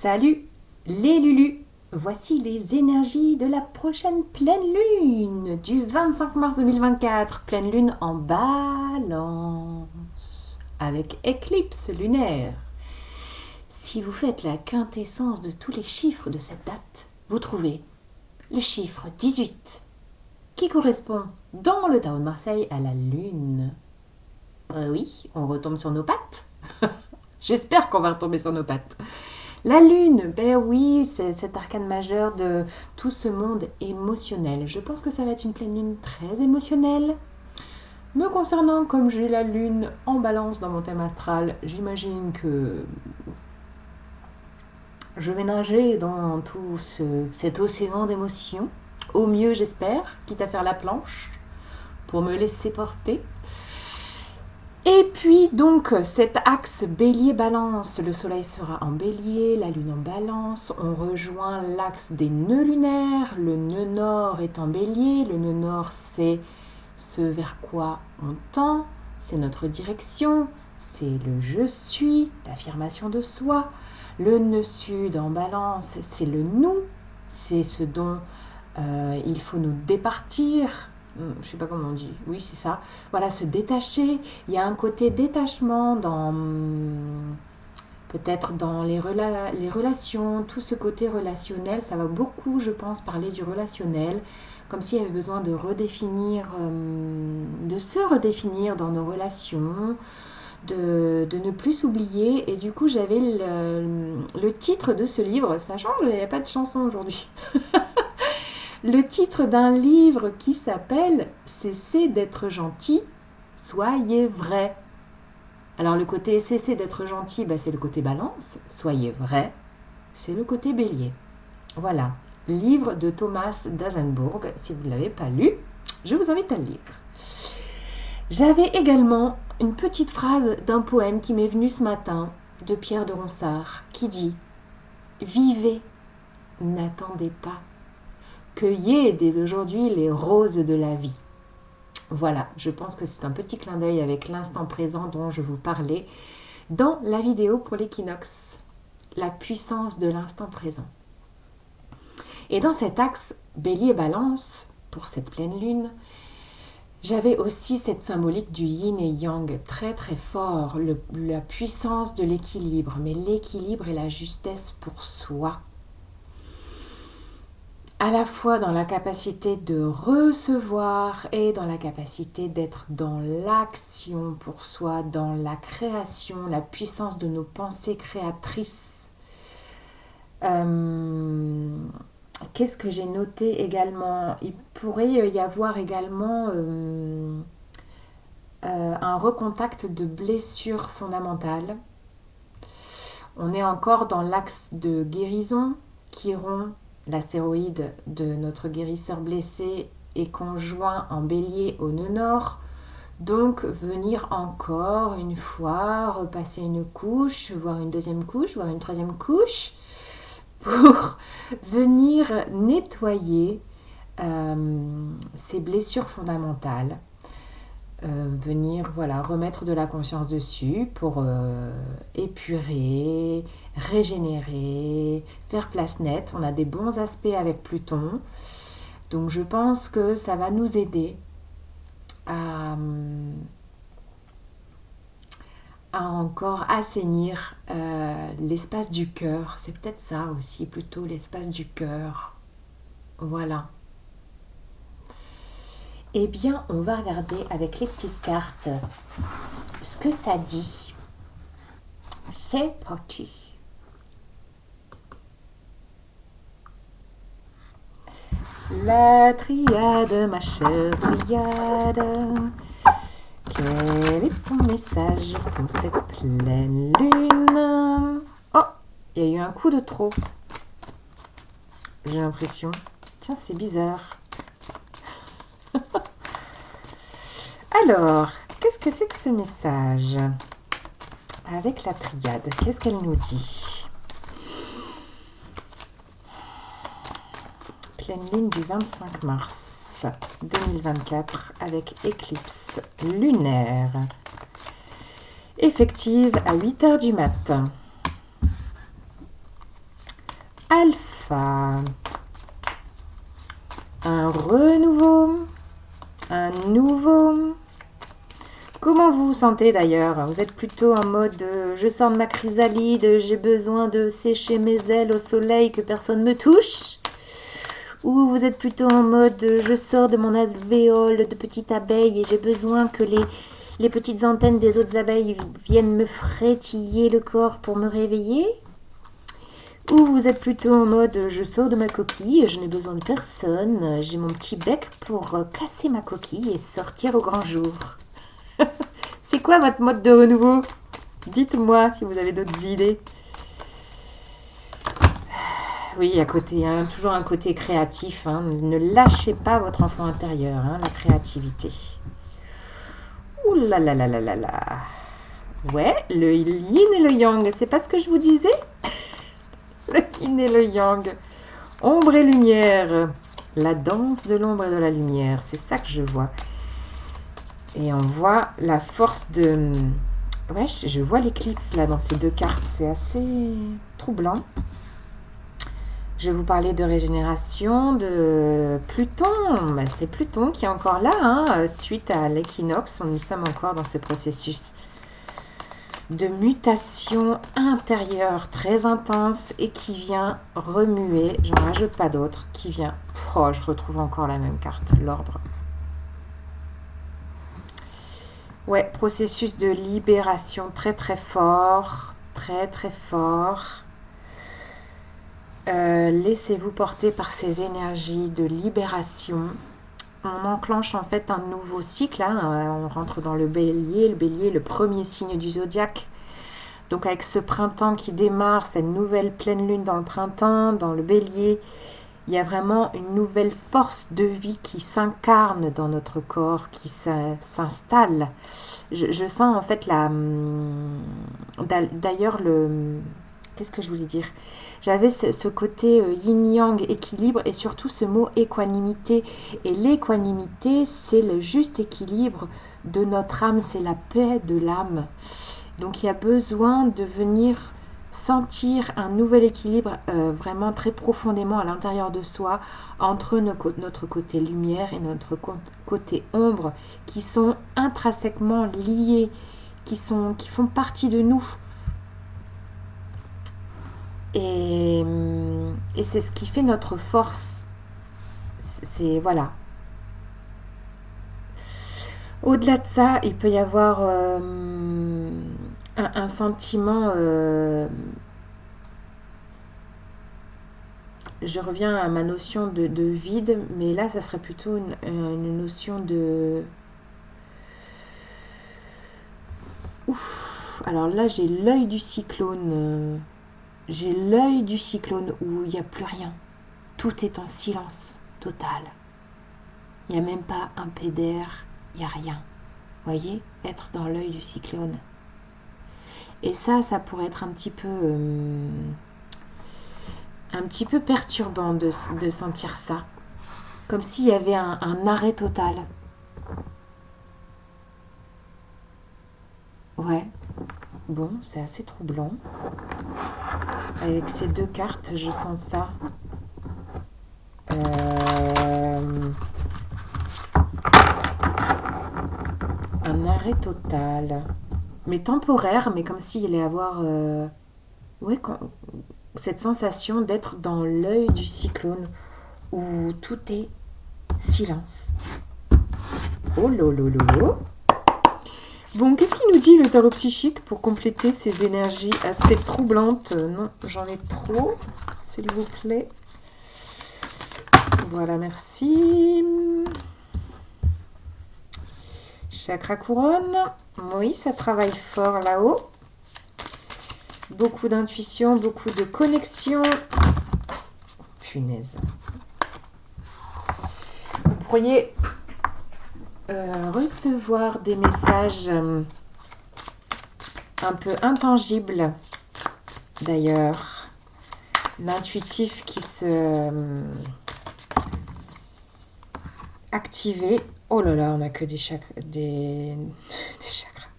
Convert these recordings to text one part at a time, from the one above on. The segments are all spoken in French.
Salut les Lulus! Voici les énergies de la prochaine pleine lune du 25 mars 2024. Pleine lune en balance avec éclipse lunaire. Si vous faites la quintessence de tous les chiffres de cette date, vous trouvez le chiffre 18 qui correspond dans le tarot de Marseille à la lune. Oui, on retombe sur nos pattes. J'espère qu'on va retomber sur nos pattes. La lune, ben oui, c'est cet arcane majeur de tout ce monde émotionnel. Je pense que ça va être une pleine lune très émotionnelle. Me concernant, comme j'ai la lune en balance dans mon thème astral, j'imagine que je vais nager dans tout cet océan d'émotions. Au mieux, j'espère, quitte à faire la planche pour me laisser porter. Et puis donc cet axe bélier-balance, le soleil sera en bélier, la lune en balance, on rejoint l'axe des nœuds lunaires, le nœud nord est en bélier, le nœud nord c'est ce vers quoi on tend, c'est notre direction, c'est le je suis, l'affirmation de soi, le nœud sud en balance c'est le nous, c'est ce dont il faut nous départir. Je ne sais pas comment on dit, oui c'est ça, voilà, se détacher, il y a un côté détachement peut-être dans les relations, tout ce côté relationnel, ça va beaucoup je pense parler du relationnel, comme s'il y avait besoin de redéfinir, de se redéfinir dans nos relations, de ne plus s'oublier, et du coup j'avais le titre de ce livre, ça change, il n'y a pas de chanson aujourd'hui. Le titre d'un livre qui s'appelle « Cessez d'être gentil, soyez vrai ». Alors le côté « cessez d'être gentil », c'est le côté balance, « soyez vrai », c'est le côté bélier. Voilà, livre de Thomas d'Azenbourg. Si vous ne l'avez pas lu, je vous invite à le lire. J'avais également une petite phrase d'un poème qui m'est venu ce matin de Pierre de Ronsard qui dit « Vivez, n'attendez pas. Cueillez dès aujourd'hui les roses de la vie ». Voilà, je pense que c'est un petit clin d'œil avec l'instant présent dont je vous parlais dans la vidéo pour l'équinoxe. La puissance de l'instant présent. Et dans cet axe bélier-balance, pour cette pleine lune, j'avais aussi cette symbolique du yin et yang très très fort, la puissance de l'équilibre, mais l'équilibre et la justesse pour soi. À la fois dans la capacité de recevoir et dans la capacité d'être dans l'action pour soi, dans la création, la puissance de nos pensées créatrices. Qu'est-ce que j'ai noté également ? Il pourrait y avoir également un recontact de blessures fondamentales. On est encore dans l'axe de guérison, Chiron, l'astéroïde de notre guérisseur blessé est conjoint en bélier au nœud nord. Donc venir encore une fois repasser une couche, voire une deuxième couche, voire une troisième couche, pour venir nettoyer ces blessures fondamentales. Venir remettre de la conscience dessus pour épurer, régénérer, faire place nette. On a des bons aspects avec Pluton, donc je pense que ça va nous aider à encore assainir l'espace du cœur. C'est peut-être ça aussi, plutôt l'espace du cœur. Voilà. Eh bien, on va regarder avec les petites cartes ce que ça dit. C'est parti. La triade, ma chère triade. Quel est ton message pour cette pleine lune? Oh, il y a eu un coup de trop. J'ai l'impression. Tiens, c'est bizarre. Alors, qu'est-ce que c'est que ce message? Avec la triade, qu'est-ce qu'elle nous dit? Pleine lune du 25 mars 2024 avec éclipse lunaire. Effective à 8h du matin. Alpha. Un renouveau. Un nouveau. Comment vous vous sentez d'ailleurs? Vous êtes plutôt en mode je sors de ma chrysalide, j'ai besoin de sécher mes ailes au soleil, que personne me touche? Ou vous êtes plutôt en mode je sors de mon alvéole de petite abeille et j'ai besoin que les petites antennes des autres abeilles viennent me frétiller le corps pour me réveiller? Ou vous êtes plutôt en mode je sors de ma coquille, je n'ai besoin de personne, j'ai mon petit bec pour casser ma coquille et sortir au grand jour? C'est quoi votre mode de renouveau? Dites-moi si vous avez d'autres idées. Oui, à côté, toujours un côté créatif. Ne lâchez pas votre enfant intérieur, la créativité. Ouh là là là là là là. Ouais, le yin et le yang, c'est pas ce que je vous disais? Le yin et le yang. Ombre et lumière. La danse de l'ombre et de la lumière, c'est ça que je vois. Et on voit la force de... Ouais, je vois l'éclipse là dans ces deux cartes. C'est assez troublant. Je vais vous parler de régénération, de Pluton. Ben, c'est Pluton qui est encore là. Suite à l'équinoxe, nous sommes encore dans ce processus de mutation intérieure très intense et qui vient remuer. J'en rajoute pas d'autres. Qui vient... Oh, je retrouve encore la même carte, l'ordre. Ouais, processus de libération très très fort, très très fort. Laissez-vous porter par ces énergies de libération. On enclenche en fait un nouveau cycle. On rentre dans le bélier. Le bélier est le premier signe du zodiaque. Donc avec ce printemps qui démarre, cette nouvelle pleine lune dans le printemps, dans le bélier, il y a vraiment une nouvelle force de vie qui s'incarne dans notre corps, qui s'installe. Je sens en fait d'ailleurs qu'est-ce que je voulais dire? J'avais ce côté yin-yang, équilibre, et surtout ce mot équanimité. Et l'équanimité, c'est le juste équilibre de notre âme, c'est la paix de l'âme. Donc il y a besoin de venir sentir un nouvel équilibre vraiment très profondément à l'intérieur de soi entre notre côté lumière et notre côté ombre qui sont intrinsèquement liés, qui font partie de nous. Et c'est ce qui fait notre force. C'est voilà. Au-delà de ça, il peut y avoir un sentiment... je reviens à ma notion de vide, mais là, ça serait plutôt une notion de... Ouf. Alors là, j'ai l'œil du cyclone. J'ai l'œil du cyclone où il n'y a plus rien. Tout est en silence total. Il n'y a même pas un pet d'air, il n'y a rien. Voyez, être dans l'œil du cyclone. Et ça pourrait être un petit peu perturbant de sentir ça. Comme s'il y avait un arrêt total. Ouais. Bon, c'est assez troublant. Avec ces deux cartes, je sens ça. Un arrêt total. Mais temporaire, mais comme s'il allait avoir cette sensation d'être dans l'œil du cyclone où tout est silence. Oh lolo. Bon, qu'est-ce qu'il nous dit le tarot psychique pour compléter ces énergies assez troublantes? Non, j'en ai trop, s'il vous plaît. Voilà, merci. Chakra couronne. Oui, ça travaille fort là-haut. Beaucoup d'intuition, beaucoup de connexion. Punaise. Vous pourriez recevoir des messages un peu intangibles, d'ailleurs. L'intuitif qui se activer. Oh là là, on n'a que des chakras. Des chakras.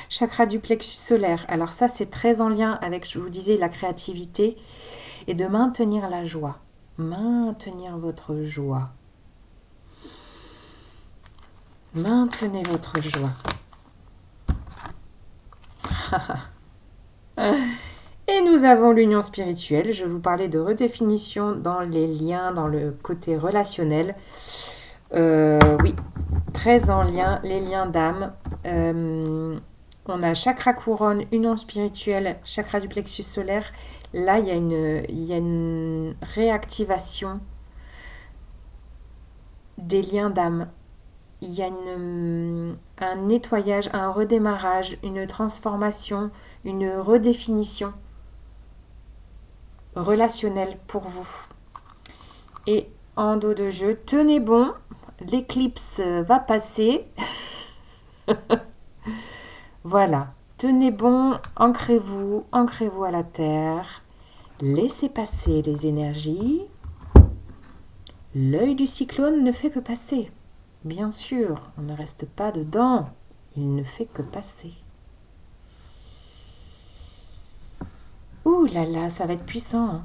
Chakra du plexus solaire. Alors ça, c'est très en lien avec, je vous disais, la créativité. et de maintenir la joie. Maintenir votre joie. Maintenez votre joie. Et nous avons l'union spirituelle. Je vous parlais de redéfinition dans les liens, dans le côté relationnel. Oui, très en lien, les liens d'âme. On a chakra couronne, union spirituelle, chakra du plexus solaire. Là, il y a une réactivation des liens d'âme. Il y a un nettoyage, un redémarrage, une transformation, une redéfinition relationnelle pour vous. Et en dos de jeu, tenez bon, l'éclipse va passer. Voilà, tenez bon, ancrez-vous à la terre, laissez passer les énergies. L'œil du cyclone ne fait que passer. Bien sûr, on ne reste pas dedans, il ne fait que passer. Ouh là là, ça va être puissant, hein.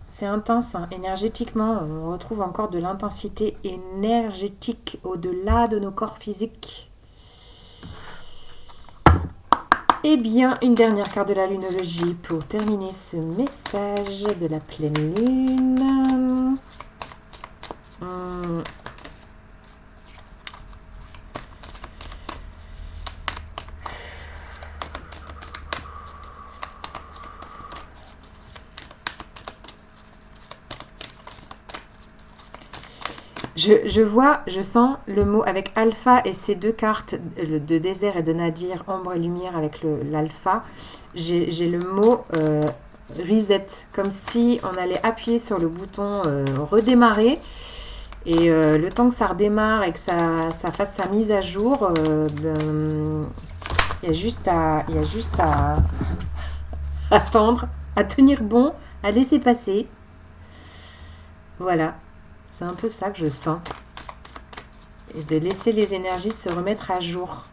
C'est intense, hein. Énergétiquement, on retrouve encore de l'intensité énergétique au-delà de nos corps physiques. Eh bien, une dernière carte de la lunologie pour terminer ce message de la pleine lune. Je vois, je sens le mot avec alpha et ces deux cartes de désert et de nadir, ombre et lumière avec l'alpha. J'ai le mot reset, comme si on allait appuyer sur le bouton redémarrer. Et le temps que ça redémarre et que ça fasse sa mise à jour, il y a juste à attendre, à tenir bon, à laisser passer. Voilà. C'est un peu ça que je sens. Et de laisser les énergies se remettre à jour.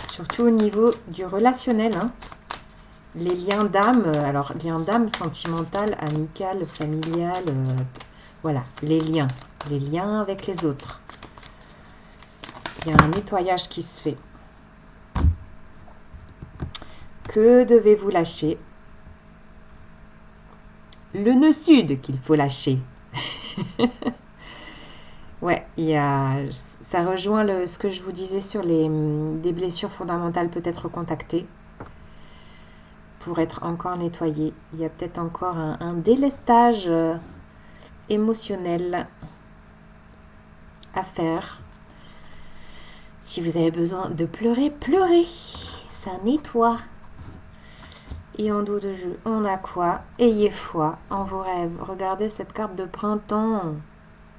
Surtout au niveau du relationnel. Hein. Les liens d'âme, alors liens d'âme sentimental, amical, familial, voilà, les liens avec les autres. Il y a un nettoyage qui se fait. Que devez-vous lâcher? Le nœud sud qu'il faut lâcher. Ouais, ça rejoint ce que je vous disais sur des blessures fondamentales peut-être contactées pour être encore nettoyées. Il y a peut-être encore un délestage émotionnel à faire. Si vous avez besoin de pleurer, pleurez. Ça nettoie. Et en dos de jeu, on a quoi? Ayez foi en vos rêves. Regardez cette carte de printemps.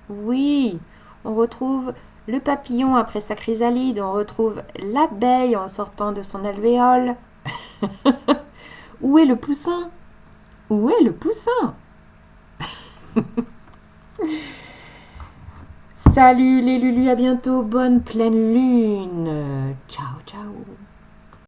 Oui, on retrouve le papillon après sa chrysalide, on retrouve l'abeille en sortant de son alvéole. Où est le poussin? Où est le poussin? Salut les Lulus, à bientôt, bonne pleine lune. Ciao, ciao.